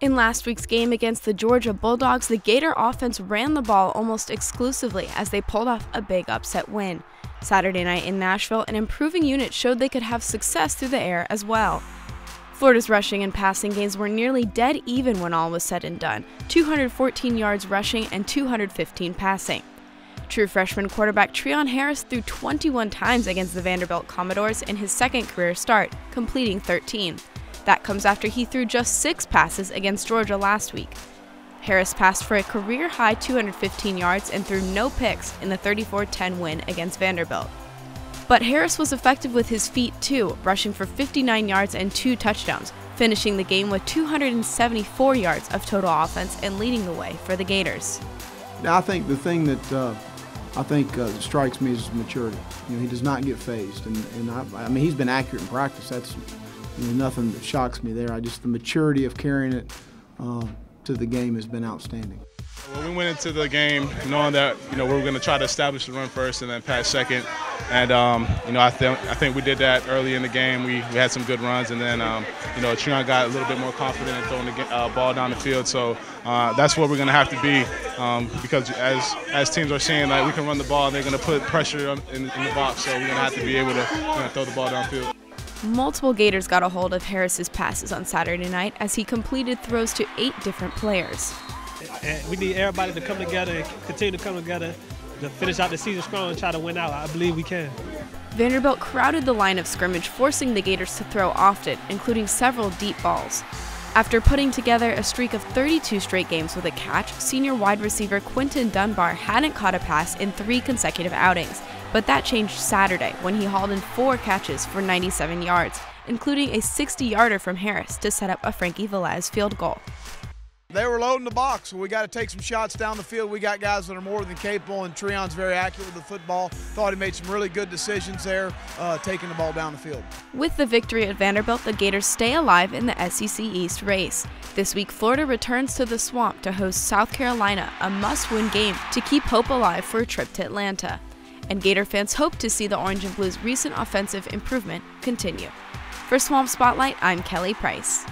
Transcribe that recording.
In last week's game against the Georgia Bulldogs, the Gator offense ran the ball almost exclusively as they pulled off a big upset win. Saturday night in Nashville, an improving unit showed they could have success through the air as well. Florida's rushing and passing games were nearly dead even when all was said and done, 214 yards rushing and 215 passing. True freshman quarterback Treon Harris threw 21 times against the Vanderbilt Commodores in his second career start, completing 13. That comes after he threw just 6 passes against Georgia last week. Harris passed for a career-high 215 yards and threw no picks in the 34-10 win against Vanderbilt. But Harris was effective with his feet too, rushing for 59 yards and 2 touchdowns, finishing the game with 274 yards of total offense and leading the way for the Gators. I think the thing that strikes me is maturity. He does not get phased, and I mean he's been accurate in practice. That's nothing that shocks me there. The maturity of carrying it to the game has been outstanding. Well, we went into the game knowing that we were going to try to establish the run first and then pass second, and I think we did that early in the game. We had some good runs, and then Treon got a little bit more confident in throwing the ball down the field. So that's what we're going to have to be, because as teams are seeing that we can run the ball, and they're going to put pressure in the box. So we're going to have to be able to throw the ball downfield. Multiple Gators got a hold of Harris's passes on Saturday night as he completed throws to 8 different players. And we need everybody to come together and continue to come together to finish out the season strong and try to win out. I believe we can. Vanderbilt crowded the line of scrimmage, forcing the Gators to throw often, including several deep balls. After putting together a streak of 32 straight games with a catch, senior wide receiver Quinton Dunbar hadn't caught a pass in 3 consecutive outings. But that changed Saturday when he hauled in 4 catches for 97 yards, including a 60-yarder from Harris to set up a Frankie Velez field goal. They were loading the box, so we got to take some shots down the field. We got guys that are more than capable, and Treon's very accurate with the football. Thought he made some really good decisions there, taking the ball down the field. With the victory at Vanderbilt, the Gators stay alive in the SEC East race. This week, Florida returns to the Swamp to host South Carolina, a must-win game to keep hope alive for a trip to Atlanta. And Gator fans hope to see the Orange and Blues' recent offensive improvement continue. For Swamp Spotlight, I'm Kelly Price.